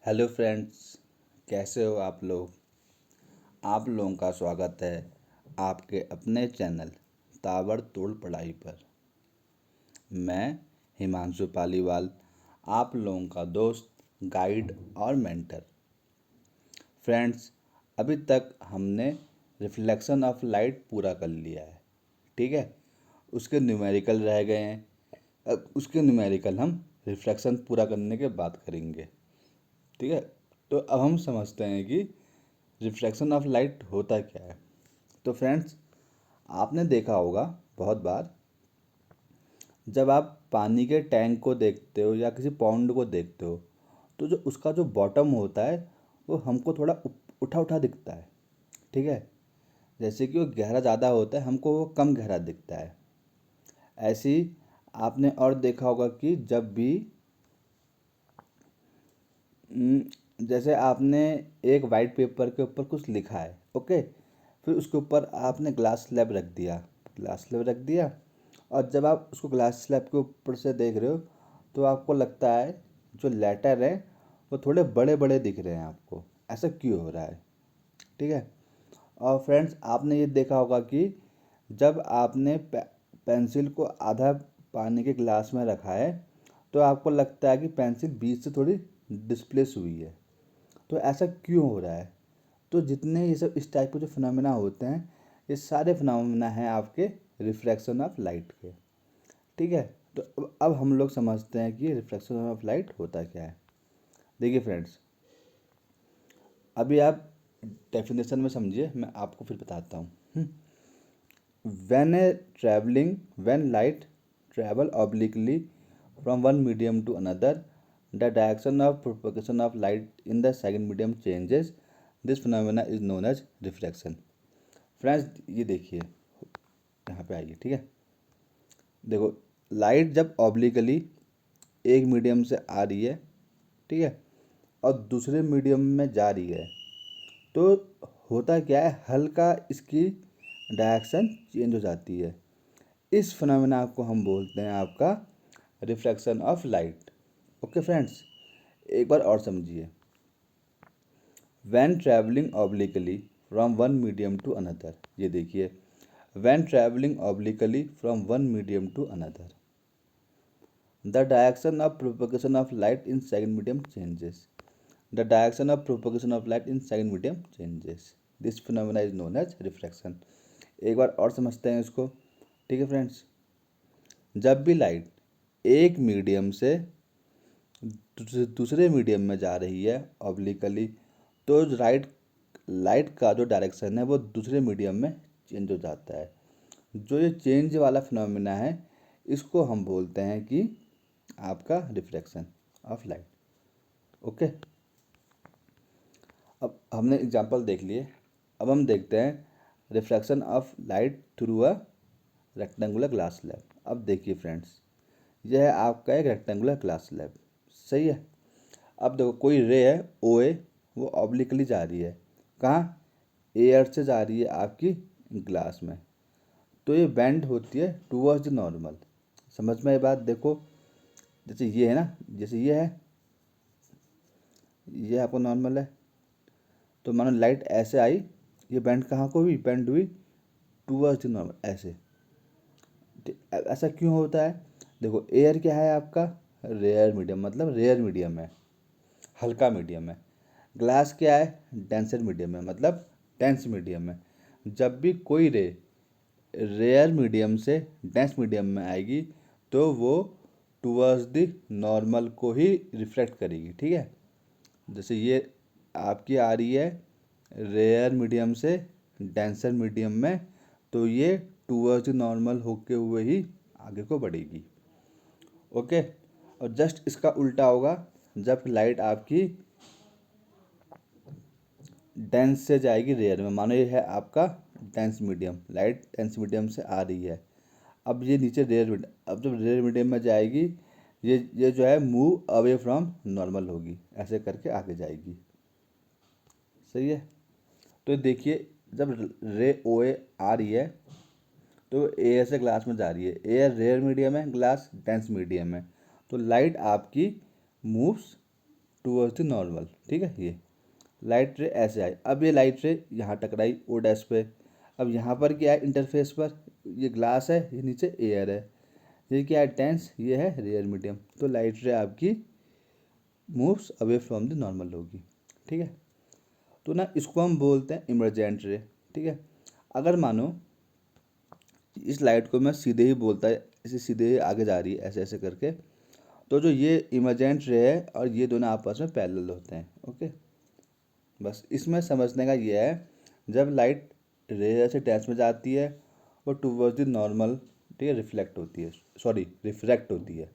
Hello friends, कैसे हो आप लोग। आप लोगों का स्वागत है आपके अपने चैनल ताबड़तोड़ पढ़ाई पर। मैं हिमांशु पालीवाल, आप लोगों का दोस्त, गाइड और मेंटर। फ्रेंड्स, अभी तक हमने रिफ्लेक्शन ऑफ लाइट पूरा कर लिया है, ठीक है। उसके न्यूमेरिकल रह गए हैं। अब उसके न्यूमेरिकल हम रिफ्लेक्शन पूरा करने के बाद करेंगे, ठीक है। तो अब हम समझते हैं कि रिफ्लेक्शन ऑफ लाइट होता क्या है। तो फ्रेंड्स, आपने देखा होगा बहुत बार, जब आप पानी के टैंक को देखते हो या किसी पॉन्ड को देखते हो, तो जो उसका जो बॉटम होता है वो हमको थोड़ा उठा उठा दिखता है, ठीक है। जैसे कि वो गहरा ज़्यादा होता है, हमको वो कम गहरा दिखता है। ऐसे ही आपने और देखा होगा कि जब भी जैसे आपने एक वाइट पेपर के ऊपर कुछ लिखा है, ओके, फिर उसके ऊपर आपने ग्लास स्लैब रख दिया, ग्लास स्लैब रख दिया, और जब आप उसको ग्लास स्लैब के ऊपर से देख रहे हो तो आपको लगता है जो लेटर है वो थोड़े बड़े बड़े दिख रहे हैं आपको। ऐसा क्यों हो रहा है, ठीक है। और फ्रेंड्स, आपने ये देखा होगा कि जब आपने पेंसिल को आधा पानी के गिलास में रखा है तो आपको लगता है कि पेंसिल बीच से थोड़ी डिस्प्लेस हुई है। तो ऐसा क्यों हो रहा है? तो जितने ये सब इस टाइप के जो फिनोमेना होते हैं, ये सारे फिनोमेना हैं आपके रिफ्रैक्शन ऑफ लाइट के, ठीक है। तो अब हम लोग समझते हैं कि रिफ्रैक्शन ऑफ लाइट होता क्या है। देखिए फ्रेंड्स, अभी आप डेफिनेशन में समझिए, मैं आपको फिर बताता हूँ। When light travel obliquely from one medium to another, the direction of propagation of light in the second medium changes. This phenomena is known as reflection. Friends, ये देखिए, यहाँ पे आइए, ठीक है। देखो, लाइट जब ऑब्लिकली एक मीडियम से आ रही है, ठीक है, और दूसरे मीडियम में जा रही है, तो होता क्या है, हल्का इसकी डायरेक्शन चेंज हो जाती है। इस फिनोमेना को हम बोलते हैं आपका reflection of light. Okay friends, एक बार और समझिए। When travelling obliquely from one medium to another, ये देखिए, when travelling obliquely from one medium to another, the direction of propagation of light in second medium changes. The direction of propagation of light in second medium changes. This phenomena is known as reflection. एक बार और समझते हैं इसको, ठीक है friends. जब भी लाइट एक मीडियम से दूसरे मीडियम में जा रही है ऑब्लिकली, तो लाइट का जो डायरेक्शन है वो दूसरे मीडियम में चेंज हो जाता है। जो ये चेंज वाला फिनोमेना है, इसको हम बोलते हैं कि आपका रिफ्लेक्शन ऑफ लाइट। ओके, अब हमने एग्जांपल देख लिए। अब हम देखते हैं reflection of light through a rectangular glass slab. अब देखिए फ्रेंड्स, यह है आपका एक रेक्टेंगुलर ग्लास स्लैब, सही है। अब देखो, कोई रे है ओ ए, वो ऑब्लिकली जा रही है, कहाँ, एयर से जा रही है आपकी ग्लास में, तो ये बेंड होती है टूवर्ड्स द नॉर्मल। समझ में ये बात? देखो, जैसे ये है ना, जैसे ये है, ये आपको नॉर्मल है, तो मानो लाइट ऐसे आई, ये बेंड कहाँ को हुई, बेंड हुई टूवर्ड्स द नॉर्मल, ऐसे। ऐसा क्यों होता है? देखो, एयर क्या है आपका, रेयर मीडियम, मतलब रेयर मीडियम है, हल्का मीडियम है। ग्लास क्या है, डेंसर मीडियम है, मतलब डेंस मीडियम है। जब भी कोई रे रेयर मीडियम से डेंस मीडियम में आएगी, तो वो टूवर्ड्स द नॉर्मल को ही रिफ्लेक्ट करेगी, ठीक है। जैसे ये आपकी आ रही है रेयर मीडियम से डेंसर मीडियम में, तो ये टूवर्ड्स द नॉर्मल होके हुए ही आगे को बढ़ेगी। ओके, और जस्ट इसका उल्टा होगा जब लाइट आपकी डेंस से जाएगी रेयर में। मानो ये है आपका dense medium, light dense medium से आ रही है, अब ये नीचे रेयर मीडियम, अब जब रेयर मीडियम में जाएगी, ये जो है मूव अवे फ्रॉम नॉर्मल होगी, ऐसे करके आगे जाएगी, सही है। तो देखिए, जब रे ओ ए आ रही है तो एयर से ग्लास में जा रही है, एयर रेयर मीडियम है, ग्लास डेंस मीडियम है, तो लाइट आपकी मूव्स टूवर्ड्स द नॉर्मल। ठीक है, ये लाइट रे ऐसे आई, अब ये लाइट रे यहाँ टकराई ओ डैश पे। अब यहाँ पर क्या है इंटरफेस पर, ये ग्लास है, ये नीचे एयर है, ये क्या है डेंस, ये है रेयर मीडियम। तो लाइट रे आपकी moves away from the normal होगी। ठीक है, तो ना इसको हम बोलते हैं इमरजेंट रे। ठीक है, अगर मानो इस लाइट को मैं सीधे ही बोलता है, इसे सीधे ही आगे जा रही है ऐसे ऐसे करके, तो जो ये इमरजेंट रे है और ये दोनों आपस में पैरेलल होते हैं। ओके, बस इसमें समझने का ये है, जब लाइट रे ऐसे डैश में जाती है वो टूवर्ड्स द नॉर्मल, ठीक है, रिफ्लेक्ट होती है, सॉरी रिफ्रैक्ट होती है।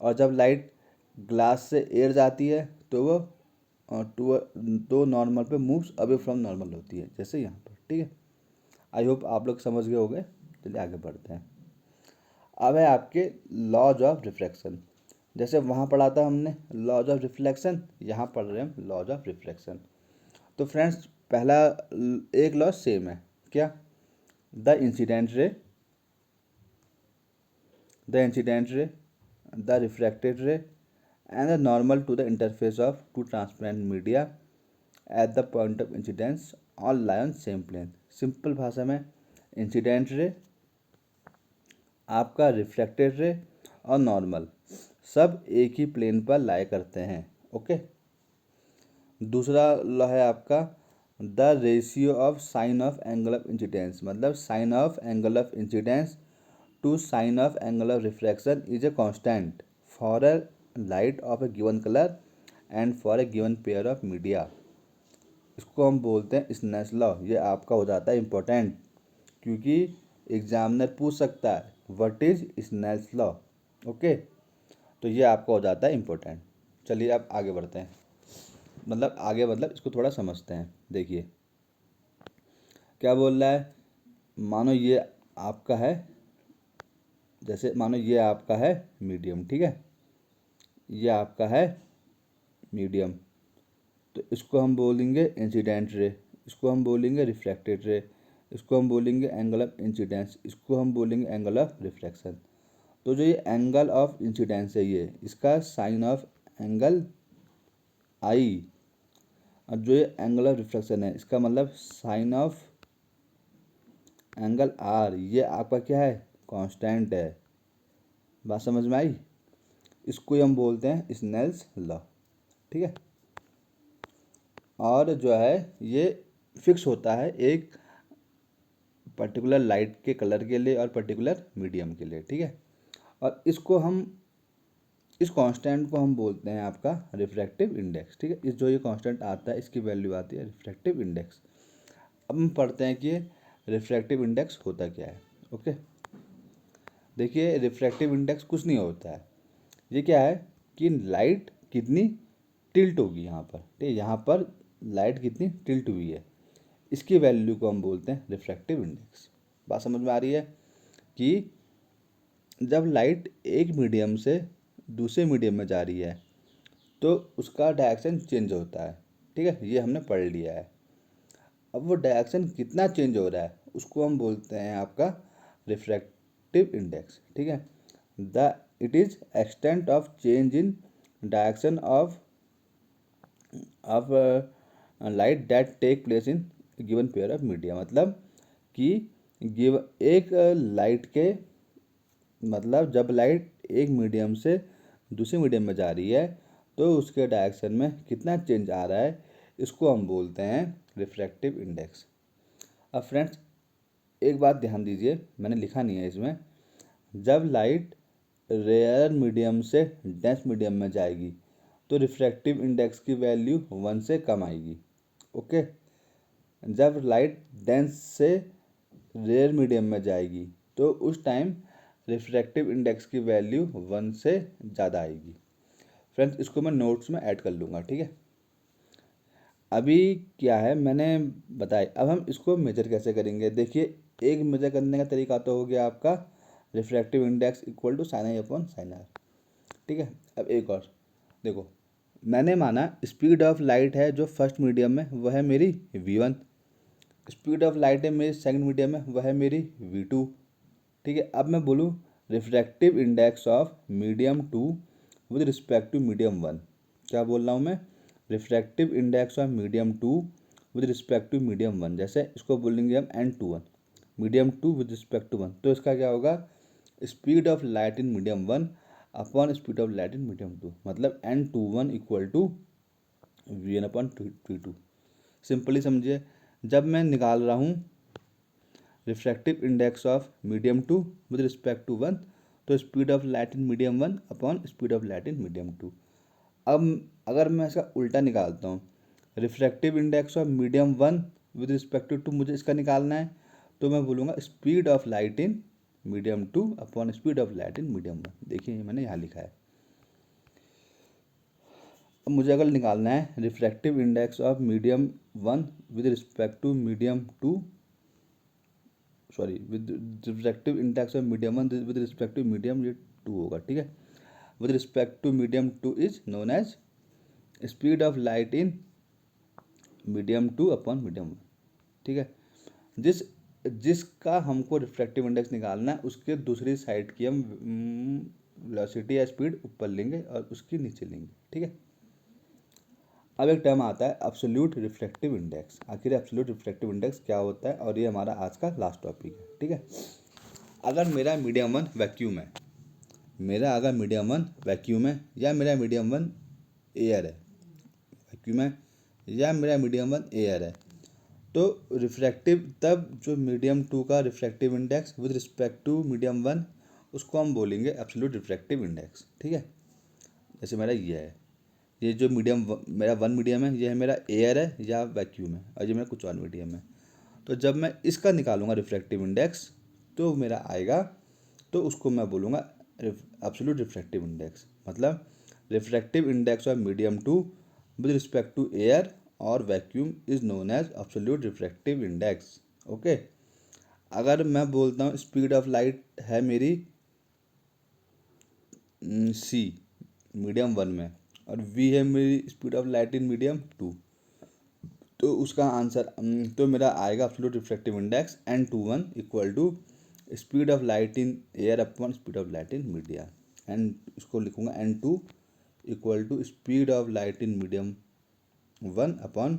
और जब लाइट ग्लास से एयर जाती है तो वो टू तो नॉर्मल पे मूव्स अवे फ्रॉम नॉर्मल होती है, जैसे यहाँ पर। ठीक है, आई होप आप लोग समझ गए होंगे। चलिए आगे बढ़ते हैं। अब है आपके लॉज ऑफ रिफ्रैक्शन। जैसे वहाँ पढ़ा था हमने लॉज ऑफ रिफ्लेक्शन, यहाँ पढ़ रहे हैं हम लॉज ऑफ रिफ्रैक्शन। तो फ्रेंड्स पहला एक लॉ सेम है, क्या, the incident ray, the refracted रे and the normal to the interface of two transparent media at the point of incidence all lie on same plane। Simple भाषा में incident ray, आपका reflected ray और normal सब एक ही plane पर लाई करते हैं। ओके, दूसरा लॉ है आपका the ratio of sine of angle of incidence, मतलब sine of angle of incidence to sine of angle of refraction is a constant for a light of a given colour and for a given pair of media. इसको हम बोलते हैं Snell's law. ये आपका हो जाता है इम्पोर्टेंट, क्योंकि एग्जामिनर पूछ सकता है what is Snell's law. Okay, तो ये आपका हो जाता है इम्पोर्टेंट। चलिए अब आगे बढ़ते हैं, मतलब आगे मतलब इसको थोड़ा समझते हैं। देखिए क्या बोल रहा है, मानो ये आपका है, जैसे मानो ये आपका है मीडियम, ठीक है, ये आपका है मीडियम, तो इसको हम बोलेंगे इंसिडेंट रे, इसको हम बोलेंगे रिफ्रैक्टेड रे, इसको हम बोलेंगे एंगल ऑफ इंसिडेंस, इसको हम बोलेंगे एंगल ऑफ रिफ्रैक्शन। तो जो ये एंगल ऑफ इंसिडेंस है ये इसका साइन ऑफ एंगल आई, और जो ये एंगल ऑफ रिफ्रैक्शन है इसका मतलब साइन ऑफ एंगल आर, ये आपका क्या है कांस्टेंट है। बात समझ में आई, इसको ही हम बोलते हैं स्नेल्स लॉ। ठीक है, और जो है ये फिक्स होता है एक पर्टिकुलर लाइट के कलर के लिए और पर्टिकुलर मीडियम के लिए। ठीक है, और इसको हम इस कांस्टेंट को हम बोलते हैं आपका रिफ्रैक्टिव इंडेक्स। ठीक है, इस जो ये कांस्टेंट आता है इसकी वैल्यू आती है रिफ्रैक्टिव इंडेक्स। अब हम पढ़ते हैं कि रिफ्रैक्टिव इंडेक्स होता क्या है। ओके, देखिए रिफ्रैक्टिव इंडेक्स कुछ नहीं होता है, ये क्या है कि लाइट कितनी टिल्ट होगी यहाँ पर, ठीक है, यहाँ पर लाइट कितनी टिल्ट हुई है, इसकी वैल्यू को हम बोलते हैं रिफ्रैक्टिव इंडेक्स। बात समझ में आ रही है कि जब लाइट एक मीडियम से दूसरे मीडियम में जा रही है तो उसका डायरेक्शन चेंज होता है। ठीक है, ये हमने पढ़ लिया है। अब वो डायरेक्शन कितना चेंज हो रहा है उसको हम बोलते हैं आपका रिफ्रैक्टिव इंडेक्स। ठीक है, the it is extent of change in direction of light that take place in given pair of media, मतलब कि गिव एक लाइट के, मतलब जब लाइट एक मीडियम से दूसरे मीडियम में जा रही है तो उसके डायरेक्शन में कितना चेंज आ रहा है, इसको हम बोलते हैं रिफ्रैक्टिव इंडेक्स। अब फ्रेंड्स एक बात ध्यान दीजिए, मैंने लिखा नहीं है इसमें, जब लाइट रेयर मीडियम से डेंस मीडियम में जाएगी तो रिफ्रैक्टिव इंडेक्स की वैल्यू 1 से कम आएगी। ओके, जब लाइट डेंस से रेयर मीडियम में जाएगी तो उस टाइम रिफ्रैक्टिव इंडेक्स की वैल्यू 1 से ज़्यादा आएगी। फ्रेंड्स इसको मैं नोट्स में ऐड कर लूँगा। ठीक है, अभी क्या है मैंने बताया, अब हम इसको मेजर कैसे करेंगे। देखिए एक मेजर करने का तरीका तो हो गया आपका refractive index equal to sine i upon sine r. ठीक है, अब एक और देखो, मैंने माना स्पीड ऑफ लाइट है जो फर्स्ट मीडियम में वह है मेरी v1, स्पीड ऑफ लाइट है मेरी सेकंड मीडियम में वह है मेरी v2। ठीक है, अब मैं बोलूँ refractive index of medium 2 with respect to medium 1, क्या बोल रहा हूँ मैं, refractive index of medium 2 with respect to medium 1। जैसे इसको बोलेंगे हम N21, medium 2 with respect to 1, तो इसका क्या होगा, speed of light in medium 1 upon speed of light in medium 2, मतलब N21 equal to V1 upon T2। Simply समझिए, जब मैं निकाल रहा हूँ refractive index of medium 2 with respect to 1, तो speed of light in medium 1 upon speed of light in medium 2। अब अगर मैं इसका उल्टा निकालता हूँ, refractive index of medium 1 with respect to 2 मुझे इसका निकालना है, तो मैं बोलूँगा speed of light in medium 2 upon speed of light in medium 1। देखिए ये मैंने यहाँ लिखा है। अब मुझे अगर निकालना है refractive index of medium 1 with respect to medium 2, sorry with refractive index of medium 1 with respect to medium, ये 2 होगा, ठीक है। With respect to medium 2 is known as speed of light in medium 2 upon medium 1, ठीक है। जिसका हमको refractive index निकालना है उसके दूसरी साइड की हम वेलोसिटी या स्पीड ऊपर लेंगे और उसकी नीचे लेंगे, ठीक है। अब एक टर्म आता है एब्सोल्यूट रिफ्रैक्टिव इंडेक्स। आखिर एब्सोल्यूट रिफ्रैक्टिव इंडेक्स क्या होता है, और ये हमारा आज का लास्ट टॉपिक है, ठीक है। अगर मेरा मीडियम 1 वैक्यूम है, मेरा अगर मीडियम 1 वैक्यूम है या मेरा मीडियम 1 एयर है, वैक्यूम है या मेरा मीडियम 1 एयर है, तो रिफ्रैक्टिव, तब जो मीडियम 2 का refractive index with respect to medium 1, उसको हम बोलेंगे एब्सोल्यूट रिफ्रैक्टिव इंडेक्स, ठीक है। जैसे मेरा ये है, ये जो मेरा 1 मीडियम है, ये है मेरा एयर है या वैक्यूम है, और ये मेरा कुछ और मीडियम है। तो जब मैं इसका निकालूंगा रिफ्रैक्टिव इंडेक्स, तो मेरा आएगा, तो उसको मैं बोलूँगा एब्सोल्यूट रिफ्रैक्टिव इंडेक्स। मतलब refractive index of medium 2 with respect to air और vacuum is known as absolute refractive index, okay. अगर मैं बोलता हूँ स्पीड ऑफ लाइट है मेरी C मीडियम 1 में, और V है मेरी speed of light in medium 2, तो उसका आंसर, तो मेरा आएगा absolute refractive index N21 equal to speed of light in air upon speed of light in media. And इसको लिखूंगा N2 equal to speed of light in medium 1 upon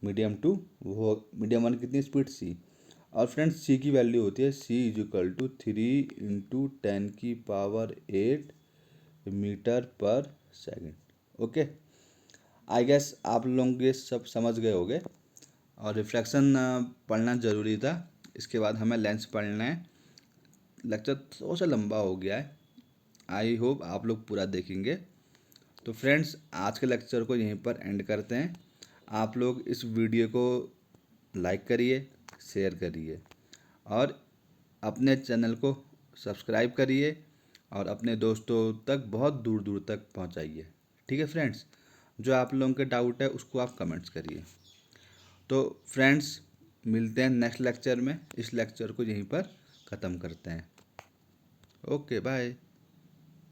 medium 2, वो medium 1 कितनी speed C। और friends C की value होती है C is equal to 3 into 10⁸ metre पर second, okay. I guess आप लोग ये सब समझ गए होंगे, और रिफ्रैक्शन पढ़ना ज़रूरी था। इसके बाद हमें लेंस पढ़ना है। लेक्चर थोड़ा सा लंबा हो गया है, आई होप आप लोग पूरा देखेंगे। तो फ्रेंड्स, आज के लेक्चर को यहीं पर एंड करते हैं। आप लोग इस वीडियो को लाइक करिए, शेयर करिए, और अपने चैनल को सब्सक्राइब करिए, और अपने दोस्तों तक बहुत दूर दूर तक पहुंचाइए, ठीक है फ्रेंड्स। जो आप लोगों के डाउट है उसको आप कमेंट्स करिए। तो फ्रेंड्स, मिलते हैं नेक्स्ट लेक्चर में। इस लेक्चर को यहीं पर ख़त्म करते हैं। Okay, bye.